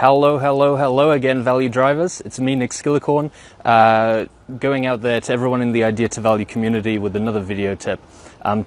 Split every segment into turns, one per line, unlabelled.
Hello, hello, hello again, value drivers. It's me, Nick Skillicorn, going out there to everyone in the Idea to Value community with another video tip.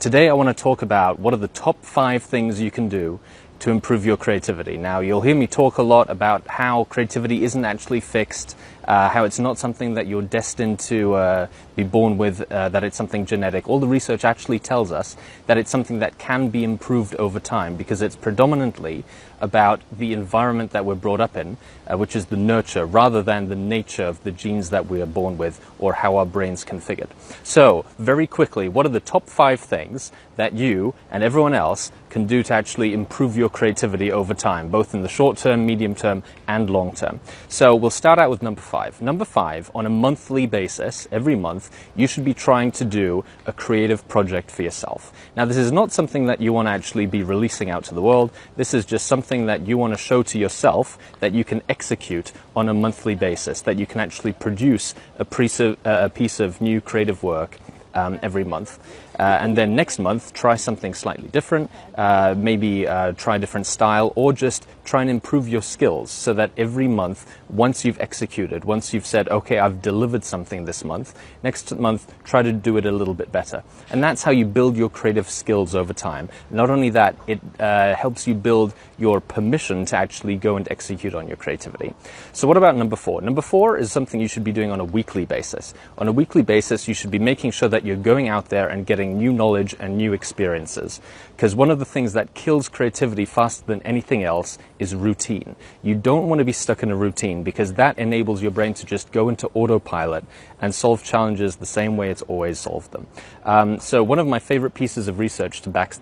Today I want to talk about what are the top 5 things you can do to improve your creativity. Now, you'll hear me talk a lot about how creativity isn't actually fixed, how it's not something that you're destined to be born with, that it's something genetic. All the research actually tells us that it's something that can be improved over time because it's predominantly about the environment that we're brought up in, which is the nurture, rather than the nature of the genes that we are born with or how our brain's configured. So, very quickly, what are the top 5 things that you and everyone else can do to actually improve your creativity over time, both in the short term, medium term, and long term? So we'll start out with number 5. Number 5, on a monthly basis, every month, you should be trying to do a creative project for yourself. Now, this is not something that you want to actually be releasing out to the world. This is just something that you want to show to yourself that you can execute on a monthly basis, that you can actually produce a piece of new creative work every month. And then next month, try something slightly different, maybe try a different style, or just try and improve your skills so that every month, once you've executed, once you've said, okay, I've delivered something this month, next month, try to do it a little bit better. And that's how you build your creative skills over time. Not only that, it helps you build your permission to actually go and execute on your creativity. So what about number 4? Number 4 is something you should be doing on a weekly basis. On a weekly basis, you should be making sure that you're going out there and getting new knowledge and new experiences. Because one of the things that kills creativity faster than anything else is routine. You don't want to be stuck in a routine because that enables your brain to just go into autopilot and solve challenges the same way it's always solved them. So one of my favorite pieces of research to back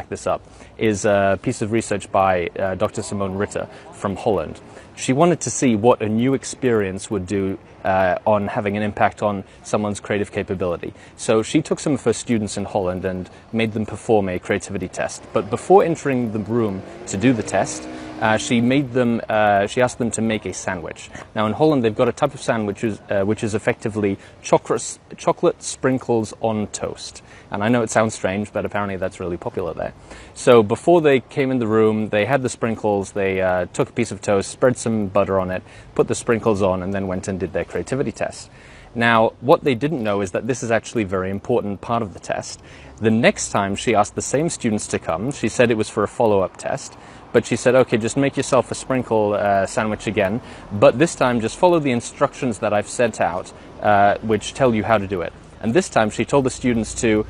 this up is a piece of research by Dr. Simone Ritter from Holland. She wanted to see what a new experience would do on having an impact on someone's creative capability. So she took some of her students in Holland and made them perform a creativity test. But before entering the room to do the test, she asked them to make a sandwich. Now in Holland they've got a type of sandwich which is effectively chocolate sprinkles on toast. And I know it sounds strange, but apparently that's really popular there. So before they came in the room, they had the sprinkles, they took a piece of toast, spread some butter on it, put the sprinkles on, and then went and did their creativity test. Now, what they didn't know is that this is actually a very important part of the test. The next time she asked the same students to come, she said it was for a follow-up test, but she said, okay, just make yourself a sprinkle sandwich again, but this time just follow the instructions that I've sent out, which tell you how to do it. And this time she told the students to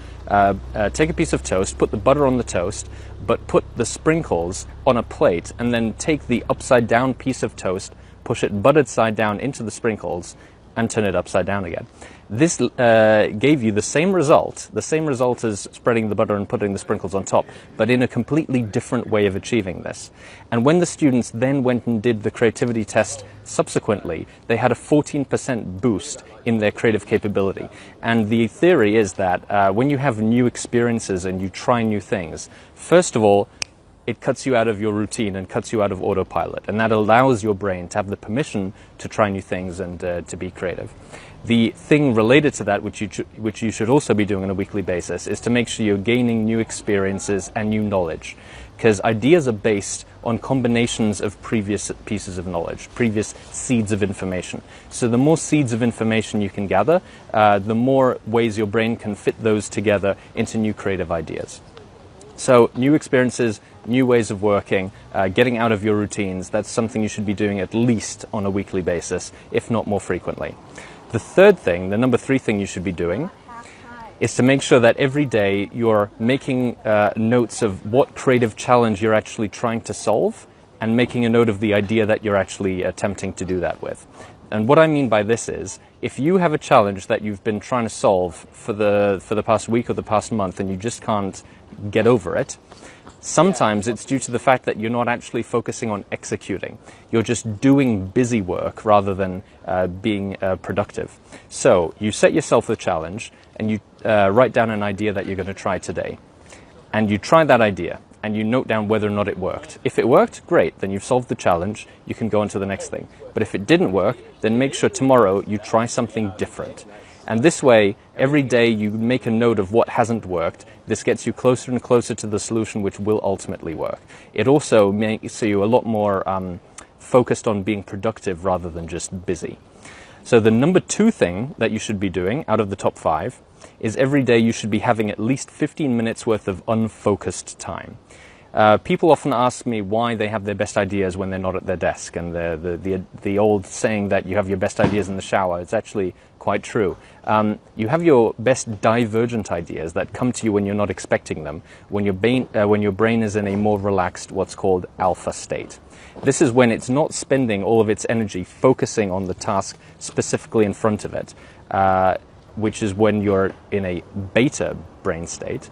take a piece of toast, put the butter on the toast, but put the sprinkles on a plate, and then take the upside down piece of toast, push it buttered side down into the sprinkles, and turn it upside down again. This gave you the same result as spreading the butter and putting the sprinkles on top, but in a completely different way of achieving this. And when the students then went and did the creativity test subsequently, they had a 14% boost in their creative capability. And the theory is that when you have new experiences and you try new things, first of all, it cuts you out of your routine and cuts you out of autopilot. And that allows your brain to have the permission to try new things and to be creative. The thing related to that, which you should also be doing on a weekly basis, is to make sure you're gaining new experiences and new knowledge. Because ideas are based on combinations of previous pieces of knowledge, previous seeds of information. So the more seeds of information you can gather, the more ways your brain can fit those together into new creative ideas. So new experiences, new ways of working, getting out of your routines, that's something you should be doing at least on a weekly basis, if not more frequently. The third thing, the number 3 thing you should be doing, is to make sure that every day you're making notes of what creative challenge you're actually trying to solve, and making a note of the idea that you're actually attempting to do that with. And what I mean by this is, if you have a challenge that you've been trying to solve for the past week or the past month and you just can't get over it, sometimes it's due to the fact that you're not actually focusing on executing. You're just doing busy work rather than being productive. So you set yourself the challenge and you write down an idea that you're going to try today. And you try that idea and you note down whether or not it worked. If it worked, great, then you've solved the challenge, you can go on to the next thing. But if it didn't work, then make sure tomorrow you try something different. And this way, every day you make a note of what hasn't worked. This gets you closer and closer to the solution which will ultimately work. It also makes you a lot more focused on being productive rather than just busy. So the number 2 thing that you should be doing out of the top 5 is every day you should be having at least 15 minutes worth of unfocused time. People often ask me why they have their best ideas when they're not at their desk, and the old saying that you have your best ideas in the shower, it's actually quite true. You have your best divergent ideas that come to you when you're not expecting them, when your brain is in a more relaxed, what's called alpha state. This is when it's not spending all of its energy focusing on the task specifically in front of it, which is when you're in a beta brain state,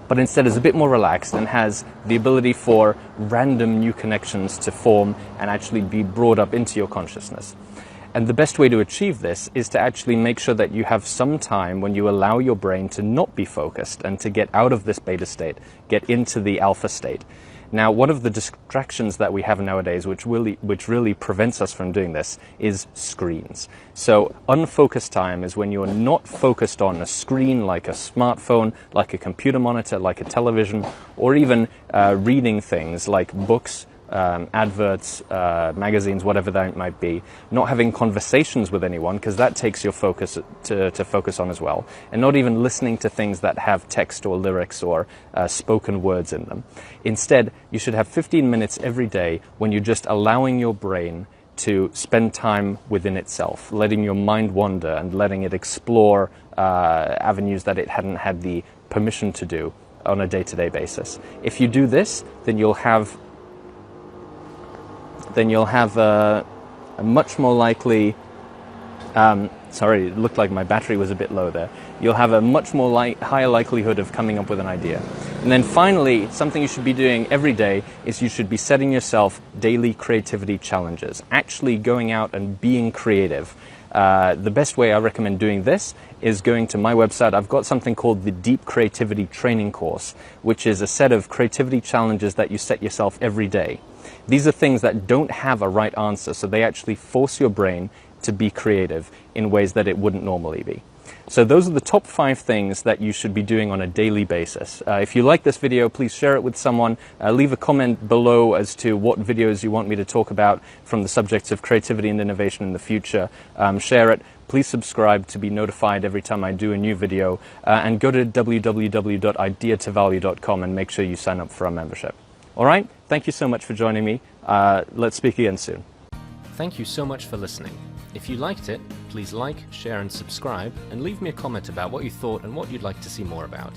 but instead is a bit more relaxed and has the ability for random new connections to form and actually be brought up into your consciousness. And the best way to achieve this is to actually make sure that you have some time when you allow your brain to not be focused and to get out of this beta state, get into the alpha state. Now, one of the distractions that we have nowadays, which really prevents us from doing this, is screens. So unfocused time is when you're not focused on a screen like a smartphone, like a computer monitor, like a television, or even reading things like books, adverts, magazines, whatever that might be, not having conversations with anyone, because that takes your focus to focus on as well, and not even listening to things that have text or lyrics or spoken words in them. Instead, you should have 15 minutes every day when you're just allowing your brain to spend time within itself, letting your mind wander and letting it explore avenues that it hadn't had the permission to do on a day-to-day basis. If you do this, then you'll have a much more likely, sorry, it looked like my battery was a bit low there. You'll have a much more higher likelihood of coming up with an idea. And then finally, something you should be doing every day is you should be setting yourself daily creativity challenges, actually going out and being creative. The best way I recommend doing this is going to my website. I've got something called the Deep Creativity Training Course, which is a set of creativity challenges that you set yourself every day. These are things that don't have a right answer, so they actually force your brain to be creative in ways that it wouldn't normally be. So those are the top 5 things that you should be doing on a daily basis. If you like this video, please share it with someone. Leave a comment below as to what videos you want me to talk about from the subjects of creativity and innovation in the future. Share it. Please subscribe to be notified every time I do a new video. And go to www.ideatovalue.com and make sure you sign up for our membership. All right? Thank you so much for joining me. Let's speak again soon.
Thank you so much for listening. If you liked it, please like, share and subscribe, and leave me a comment about what you thought and what you'd like to see more about.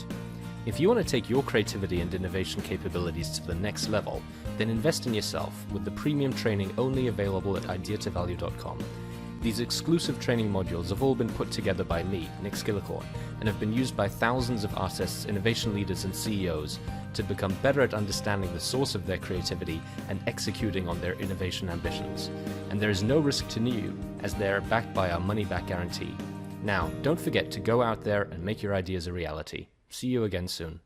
If you want to take your creativity and innovation capabilities to the next level, then invest in yourself with the premium training only available at ideatovalue.com. These exclusive training modules have all been put together by me, Nick Skillicorn, and have been used by thousands of artists, innovation leaders and CEOs to become better at understanding the source of their creativity and executing on their innovation ambitions. And there is no risk to you, as they're backed by our money-back guarantee. Now, don't forget to go out there and make your ideas a reality. See you again soon.